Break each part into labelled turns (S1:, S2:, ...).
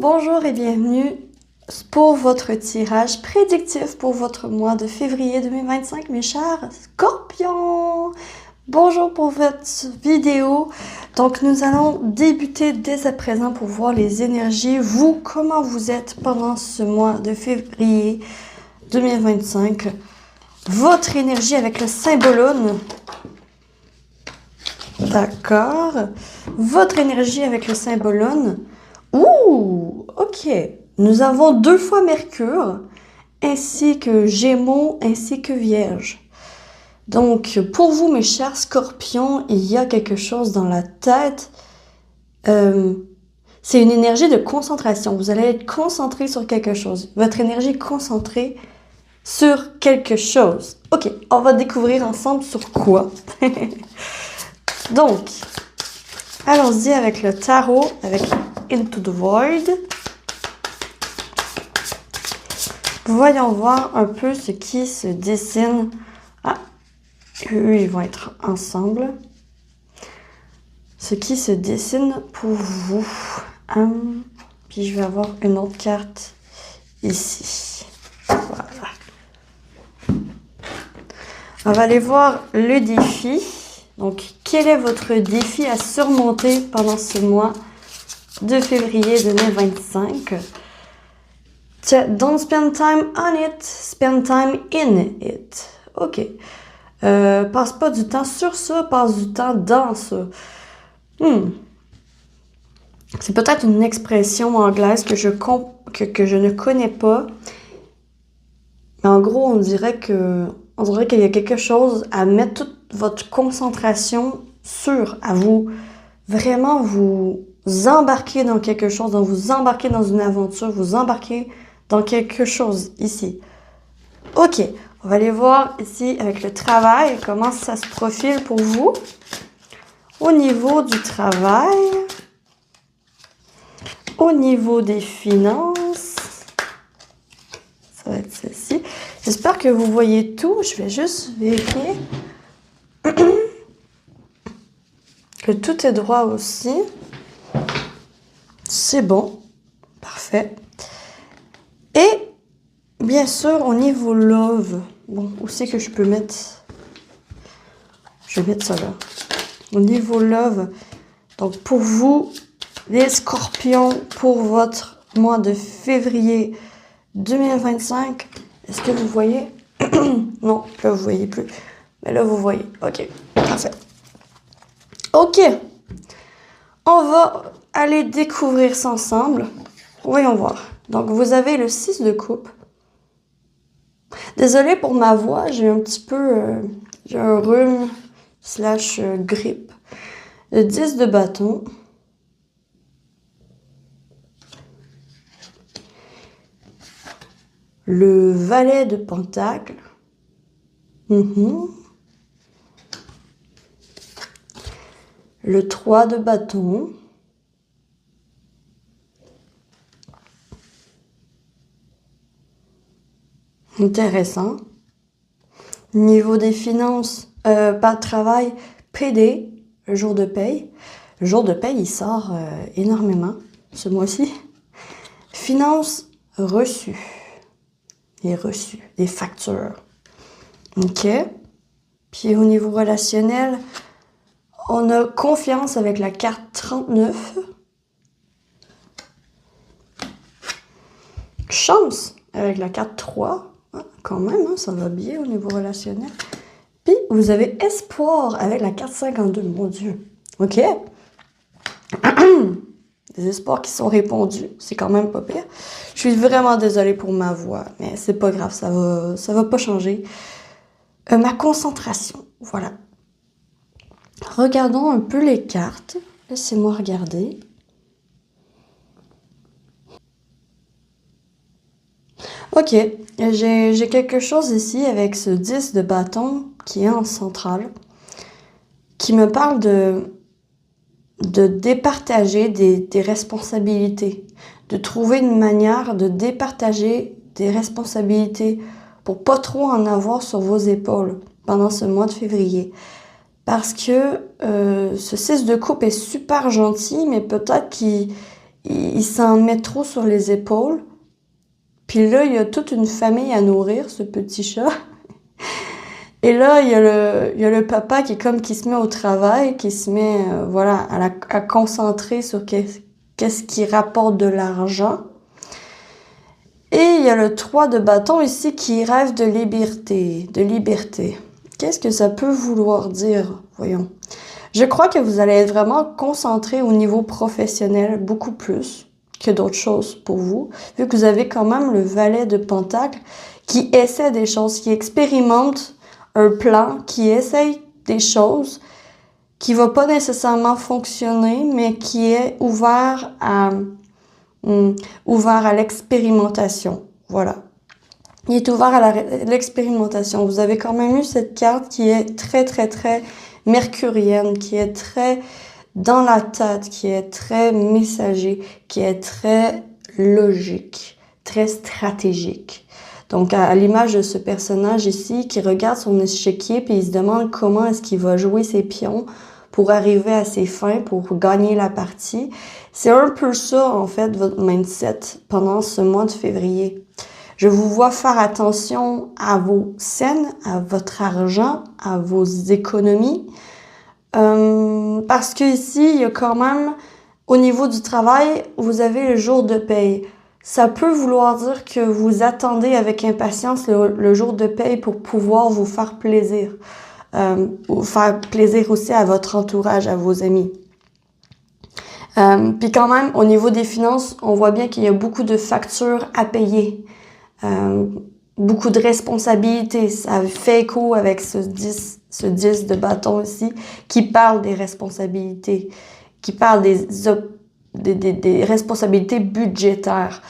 S1: Bonjour et bienvenue pour votre tirage prédictif pour votre mois de février 2025, mes chers scorpions. Bonjour pour votre vidéo. Donc, nous allons débuter dès à présent pour voir les énergies. Vous, comment vous êtes pendant ce mois de février 2025. Votre énergie avec le symbolone. D'accord. Votre énergie avec le symbolone. Ouh, ok. Nous avons 2 fois Mercure, ainsi que Gémeaux, ainsi que Vierge. Donc, pour vous, mes chers scorpions, il y a quelque chose dans la tête. C'est une énergie de concentration. Vous allez être concentré sur quelque chose. Votre énergie est concentrée sur quelque chose. Ok, on va découvrir ensemble sur quoi. Donc, allons-y avec le tarot, avec Into the Void. Voyons voir un peu ce qui se dessine. Ah, eux, ils vont être ensemble. Ce qui se dessine pour vous. Puis je vais avoir une autre carte ici. Voilà. On va aller voir le défi. Donc, quel est votre défi à surmonter pendant ce mois de février 2025? Don't spend time on it, spend time in it. Ok. Passe pas du temps sur ça, passe du temps dans ça. C'est peut-être une expression anglaise que je ne connais pas. Mais en gros, on dirait qu'il y a quelque chose à mettre toute votre concentration sur, à vous vraiment vous embarquer dans quelque chose, donc vous embarquer dans une aventure, vous embarquer dans quelque chose ici. Ok, on va aller voir ici avec le travail, comment ça se profile pour vous. Au niveau du travail, au niveau des finances, ça va être ceci. J'espère que vous voyez tout. Je vais juste vérifier que tout est droit aussi. C'est bon. Parfait. Et, bien sûr, au niveau love. Bon, où c'est que je peux mettre? Je vais mettre ça là. Au niveau love. Donc, pour vous, les scorpions, pour votre mois de février 2025, est-ce que vous voyez? Non, là, vous voyez plus. Mais là, vous voyez. Ok, parfait. Ok. On va aller découvrir ça ensemble. Voyons voir. Donc, vous avez le 6 de coupe. Désolée pour ma voix, j'ai un petit peu... j'ai un rhume / grippe. Le 10 de bâton. Le valet de pentacle. Le 3 de bâton. Intéressant. Niveau des finances, pas de travail, PD, le jour de paye. Le jour de paye, il sort énormément ce mois-ci. Finances reçues. Les reçus, les factures. Ok. Puis au niveau relationnel, on a confiance avec la carte 39. Chance avec la carte 3. Ah, quand même, hein, ça va bien au niveau relationnel. Puis vous avez espoir avec la carte 52. Mon Dieu. Ok. Des espoirs qui sont répondus. C'est quand même pas pire. Je suis vraiment désolée pour ma voix, mais c'est pas grave, ça va pas changer. Ma concentration, voilà. Regardons un peu les cartes. Laissez-moi regarder. Ok, j'ai quelque chose ici avec ce 10 de bâton qui est en centrale, qui me parle de départager des responsabilités, de trouver une manière de départager des responsabilités pour pas trop en avoir sur vos épaules pendant ce mois de février. Parce que ce 6 de coupe est super gentil, mais peut-être qu'il il s'en met trop sur les épaules. Puis là, il y a toute une famille à nourrir, ce petit chat. Et là, il y a le papa qui est comme qui se met au travail, qui se met voilà à concentrer sur qu'est-ce qui rapporte de l'argent. Et il y a le 3 de bâton ici qui rêve de liberté, de liberté. Qu'est-ce que ça peut vouloir dire? Voyons. Je crois que vous allez être vraiment concentré au niveau professionnel beaucoup plus que d'autres choses pour vous, vu que vous avez quand même le valet de Pentacle qui essaie des choses, qui expérimente un plan, qui essaye des choses, qui va pas nécessairement fonctionner, mais qui est ouvert à l'expérimentation. Voilà. Il est ouvert à l'expérimentation. Vous avez quand même eu cette carte qui est très, très, très mercurienne, qui est très dans la tête, qui est très messager, qui est très logique, très stratégique. Donc, à l'image de ce personnage ici qui regarde son échiquier puis il se demande comment est-ce qu'il va jouer ses pions pour arriver à ses fins, pour gagner la partie. C'est un peu ça, en fait, votre mindset pendant ce mois de février. Je vous vois faire attention à vos scènes, à votre argent, à vos économies. Parce que ici, il y a quand même, au niveau du travail, vous avez le jour de paye. Ça peut vouloir dire que vous attendez avec impatience le jour de paye pour pouvoir vous faire plaisir. Ou faire plaisir aussi à votre entourage, à vos amis. Puis quand même, au niveau des finances, on voit bien qu'il y a beaucoup de factures à payer. Beaucoup de responsabilités. Ça fait écho avec ce 10 de bâton ici, qui parle des responsabilités, qui parle des responsabilités budgétaires.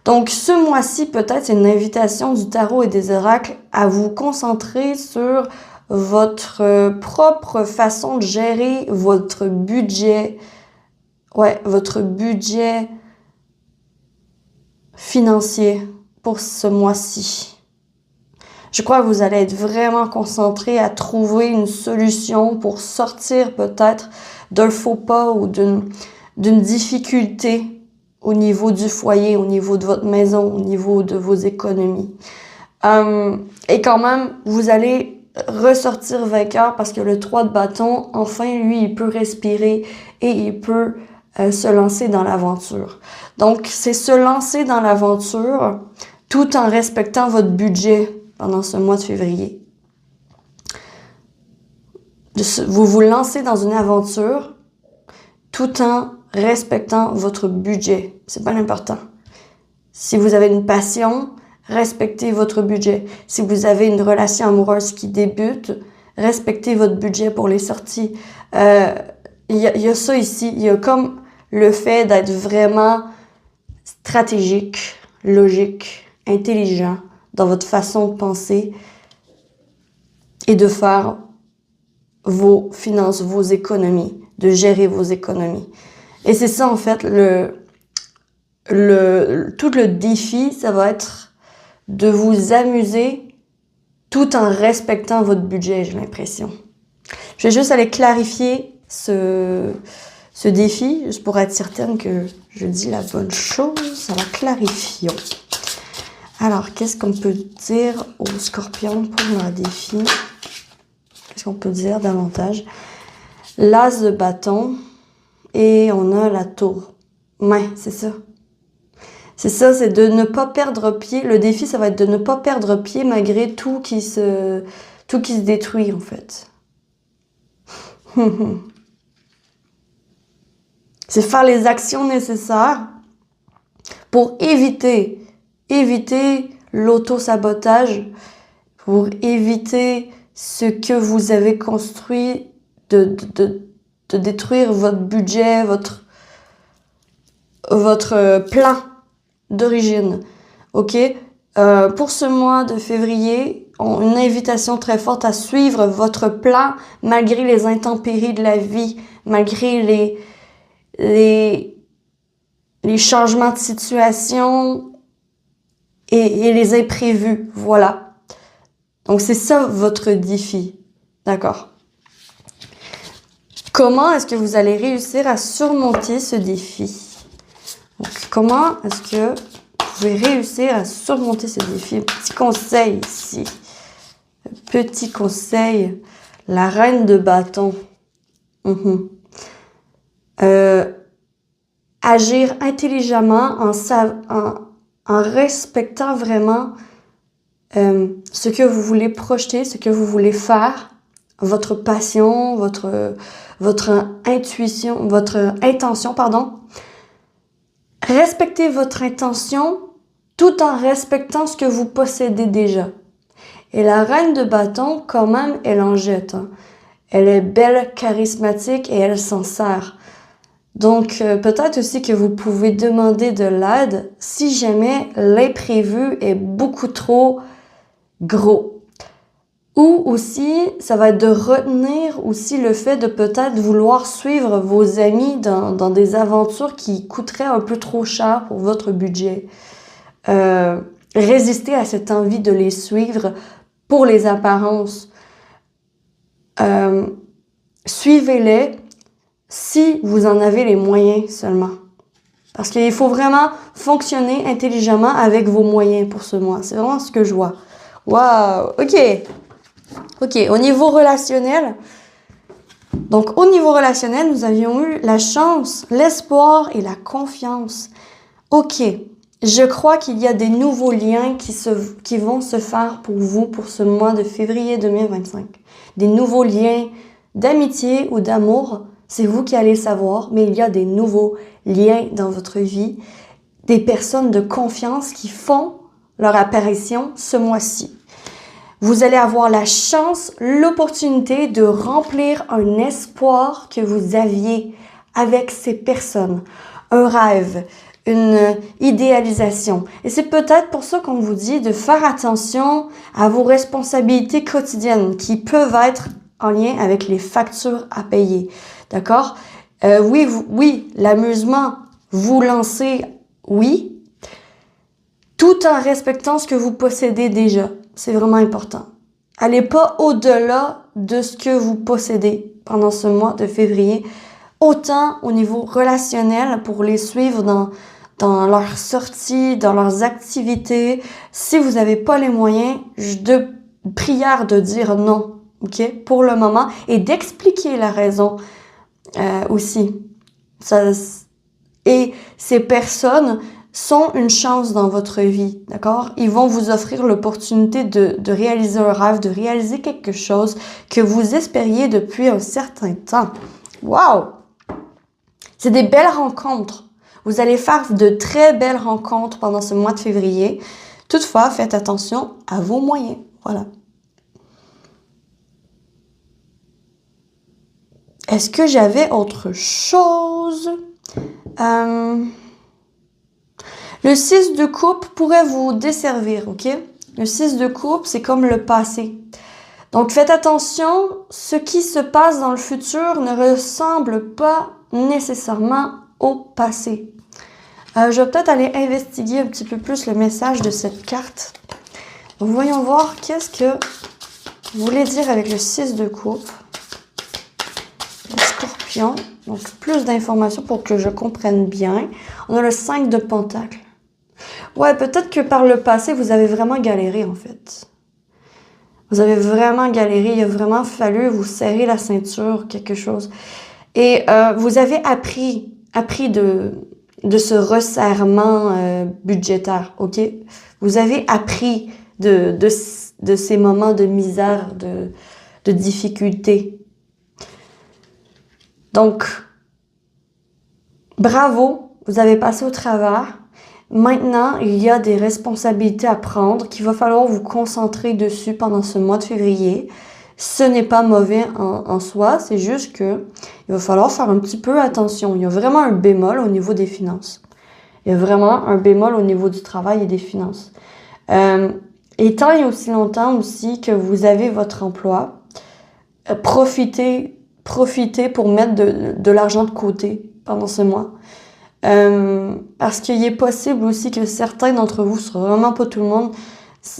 S1: Donc, ce mois-ci, peut-être, c'est une invitation du tarot et des oracles à vous concentrer sur votre propre façon de gérer votre budget. Ouais, votre budget financier pour ce mois-ci. Je crois que vous allez être vraiment concentré à trouver une solution pour sortir peut-être d'un faux pas ou d'une difficulté au niveau du foyer, au niveau de votre maison, au niveau de vos économies. Et quand même, vous allez ressortir vainqueur parce que le 3 de bâton, enfin, lui, il peut respirer et il peut se lancer dans l'aventure. Donc, c'est se lancer dans l'aventure tout en respectant votre budget pendant ce mois de février. Vous vous lancez dans une aventure tout en respectant votre budget. C'est pas important. Si vous avez une passion, respectez votre budget. Si vous avez une relation amoureuse qui débute, respectez votre budget pour les sorties. Il y a ça ici. Il y a comme le fait d'être vraiment stratégique, logique, intelligent dans votre façon de penser et de faire vos finances, vos économies, de gérer vos économies. Et c'est ça, en fait, tout le défi, ça va être de vous amuser tout en respectant votre budget, j'ai l'impression. Je vais juste aller clarifier ce défi, juste pour être certaine que je dis la bonne chose. Alors, clarifions. Alors, qu'est-ce qu'on peut dire aux scorpions pour leur défi? Qu'est-ce qu'on peut dire davantage? L'as de bâton et on a la tour. Ouais, c'est ça. C'est ça, c'est de ne pas perdre pied. Le défi, ça va être de ne pas perdre pied malgré tout qui se détruit, en fait. C'est faire les actions nécessaires pour éviter l'auto-sabotage, pour éviter ce que vous avez construit, de détruire votre budget, votre plan d'origine. OK? Pour ce mois de février, une invitation très forte à suivre votre plan malgré les intempéries de la vie, malgré les changements de situation et les imprévus. Voilà. Donc, c'est ça votre défi. D'accord? Comment est-ce que vous allez réussir à surmonter ce défi? comment est-ce que vous pouvez réussir à surmonter ces défis? Petit conseil ici. Petit conseil. La reine de bâton. Agir intelligemment en respectant vraiment ce que vous voulez projeter, ce que vous voulez faire, votre passion, votre intuition, votre intention, pardon. Respectez votre intention tout en respectant ce que vous possédez déjà. Et la reine de bâton, quand même, elle en jette. Hein. Elle est belle, charismatique et elle s'en sert. Donc, peut-être aussi que vous pouvez demander de l'aide si jamais l'imprévu est beaucoup trop gros. Ou aussi, ça va être de retenir aussi le fait de peut-être vouloir suivre vos amis dans des aventures qui coûteraient un peu trop cher pour votre budget. Résister à cette envie de les suivre pour les apparences. Suivez-les si vous en avez les moyens seulement. Parce qu'il faut vraiment fonctionner intelligemment avec vos moyens pour ce mois. C'est vraiment ce que je vois. Wow! OK, au niveau relationnel. Donc, au niveau relationnel, nous avions eu la chance, l'espoir et la confiance. OK, je crois qu'il y a des nouveaux liens qui vont se faire pour vous pour ce mois de février 2025. Des nouveaux liens d'amitié ou d'amour. C'est vous qui allez le savoir, mais il y a des nouveaux liens dans votre vie, des personnes de confiance qui font leur apparition ce mois-ci. Vous allez avoir la chance, l'opportunité de remplir un espoir que vous aviez avec ces personnes, un rêve, une idéalisation. Et c'est peut-être pour ça qu'on vous dit de faire attention à vos responsabilités quotidiennes qui peuvent être en lien avec les factures à payer. D'accord? Oui, l'amusement, vous lancez, oui, tout en respectant ce que vous possédez déjà. C'est vraiment important. Allez pas au-delà de ce que vous possédez pendant ce mois de février, autant au niveau relationnel pour les suivre dans leurs sorties, dans leurs activités. Si vous n'avez pas les moyens, de prière de dire non, ok, pour le moment, et d'expliquer la raison. Aussi. Et ces personnes sont une chance dans votre vie, d'accord? Ils vont vous offrir l'opportunité de réaliser un rêve, de réaliser quelque chose que vous espériez depuis un certain temps. Wow! C'est des belles rencontres. Vous allez faire de très belles rencontres pendant ce mois de février. Toutefois, faites attention à vos moyens. Voilà. Est-ce que j'avais autre chose? Le 6 de coupe pourrait vous desservir, ok? Le 6 de coupe, c'est comme le passé. Donc, faites attention, ce qui se passe dans le futur ne ressemble pas nécessairement au passé. Je vais peut-être aller investiguer un petit peu plus le message de cette carte. Donc, voyons voir qu'est-ce que vous voulez dire avec le 6 de coupe. Le Scorpion. Donc, plus d'informations pour que je comprenne bien. On a le 5 de Pentacle. Ouais, peut-être que par le passé, vous avez vraiment galéré, en fait. Vous avez vraiment galéré. Il a vraiment fallu vous serrer la ceinture, quelque chose. Et vous avez appris de ce resserrement budgétaire, ok? Vous avez appris de ces moments de misère, de difficulté. Donc, bravo, vous avez passé au travers. Maintenant, il y a des responsabilités à prendre qu'il va falloir vous concentrer dessus pendant ce mois de février. Ce n'est pas mauvais en soi, c'est juste que il va falloir faire un petit peu attention. Il y a vraiment un bémol au niveau des finances. Il y a vraiment un bémol au niveau du travail et des finances. Et tant et aussi longtemps aussi que vous avez votre emploi, profitez pour mettre de l'argent de côté pendant ce mois. Parce qu'il est possible aussi que certains d'entre vous, ce sera vraiment pas tout le monde,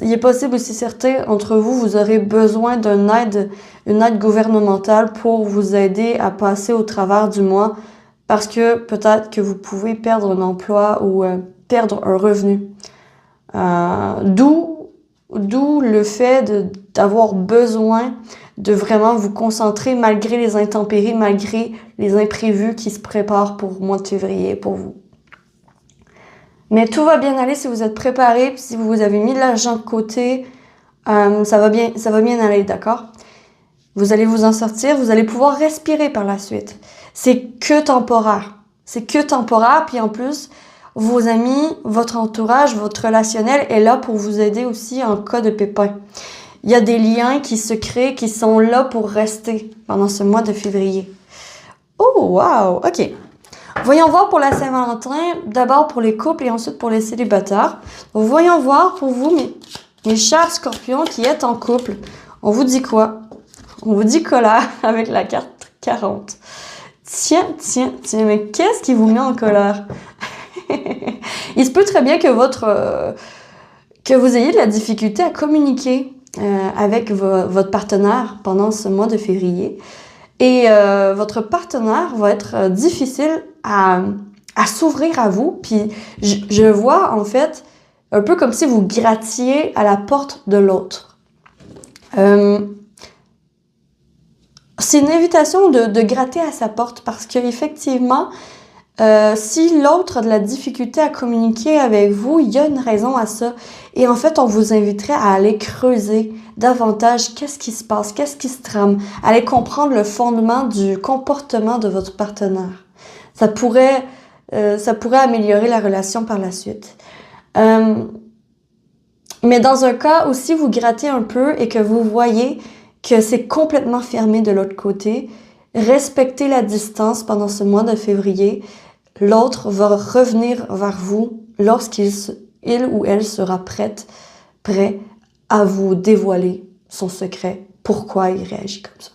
S1: il est possible aussi certains d'entre vous, vous aurez besoin une aide gouvernementale pour vous aider à passer au travers du mois parce que peut-être que vous pouvez perdre un emploi ou perdre un revenu. D'où le fait d'avoir besoin de vraiment vous concentrer malgré les intempéries, malgré les imprévus qui se préparent pour le mois de février pour vous. Mais tout va bien aller si vous êtes préparé, si vous avez mis de l'argent de côté, ça va bien aller, d'accord? Vous allez vous en sortir, vous allez pouvoir respirer par la suite. C'est que temporaire. C'est que temporaire, puis en plus, vos amis, votre entourage, votre relationnel est là pour vous aider aussi en cas de pépin. Il y a des liens qui se créent, qui sont là pour rester pendant ce mois de février. Oh, wow! OK. Voyons voir pour la Saint-Valentin, d'abord pour les couples et ensuite pour les célibataires. Donc, voyons voir pour vous, mes chers scorpions qui êtes en couple. On vous dit quoi? On vous dit colère avec la carte 40. Tiens, mais qu'est-ce qui vous met en colère? Il se peut très bien que vous ayez de la difficulté à communiquer avec votre partenaire pendant ce mois de février. Et votre partenaire va être difficile à s'ouvrir à vous. Puis je vois en fait un peu comme si vous grattiez à la porte de l'autre. C'est une invitation de gratter à sa porte parce qu'effectivement, si l'autre a de la difficulté à communiquer avec vous, il y a une raison à ça. Et en fait, on vous inviterait à aller creuser davantage qu'est-ce qui se passe, qu'est-ce qui se trame, aller comprendre le fondement du comportement de votre partenaire. Ça pourrait améliorer la relation par la suite. Mais dans un cas où si vous grattez un peu et que vous voyez que c'est complètement fermé de l'autre côté, respectez la distance pendant ce mois de février. L'autre va revenir vers vous lorsqu'il ou elle sera prêt à vous dévoiler son secret, pourquoi il réagit comme ça.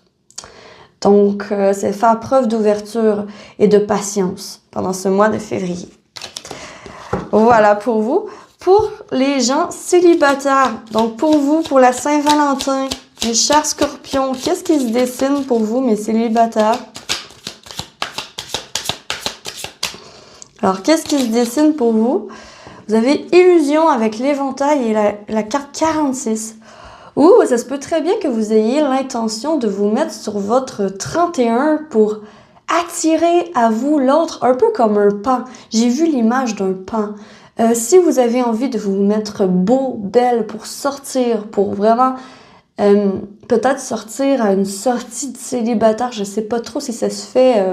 S1: Donc, c'est faire preuve d'ouverture et de patience pendant ce mois de février. Voilà pour vous. Pour les gens célibataires, donc pour vous, pour la Saint-Valentin, mes chers scorpions, qu'est-ce qui se dessine pour vous, mes célibataires? Alors, qu'est-ce qui se dessine pour vous? Vous avez illusion avec l'éventail et la carte 46. Ouh, ça se peut très bien que vous ayez l'intention de vous mettre sur votre 31 pour attirer à vous l'autre, un peu comme un paon. J'ai vu l'image d'un paon. Si vous avez envie de vous mettre beau, belle pour sortir, pour vraiment peut-être sortir à une sortie de célibataire, je sais pas trop si ça se fait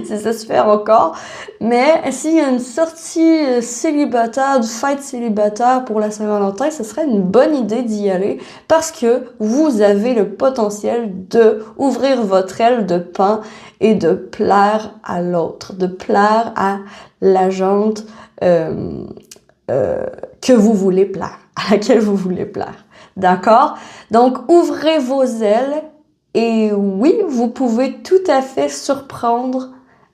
S1: si ça se fait encore, mais s'il y a une sortie célibataire, de fête célibataire pour la Saint-Valentin, ce serait une bonne idée d'y aller parce que vous avez le potentiel de ouvrir votre aile de paon et de plaire à l'autre, de plaire à la gente que vous voulez plaire, à laquelle vous voulez plaire. D'accord? Donc, ouvrez vos ailes et oui, vous pouvez tout à fait surprendre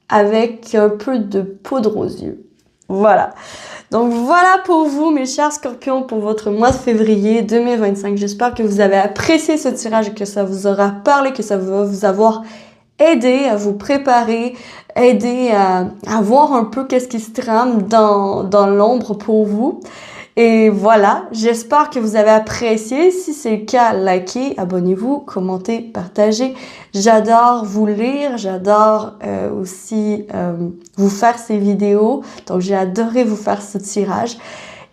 S1: avec un peu de poudre aux yeux. Voilà. Donc, voilà pour vous, mes chers scorpions, pour votre mois de février 2025. J'espère que vous avez apprécié ce tirage et que ça vous aura parlé, que ça va vous avoir aidé à vous préparer, aider à voir un peu qu'est-ce qui se trame dans l'ombre pour vous. Et voilà, j'espère que vous avez apprécié. Si c'est le cas, likez, abonnez-vous, commentez, partagez. J'adore vous lire, j'adore aussi vous faire ces vidéos. Donc, j'ai adoré vous faire ce tirage.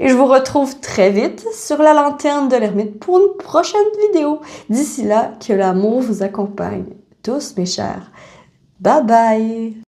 S1: Et je vous retrouve très vite sur la lanterne de l'ermite pour une prochaine vidéo. D'ici là, que l'amour vous accompagne. Tous mes chers. Bye bye!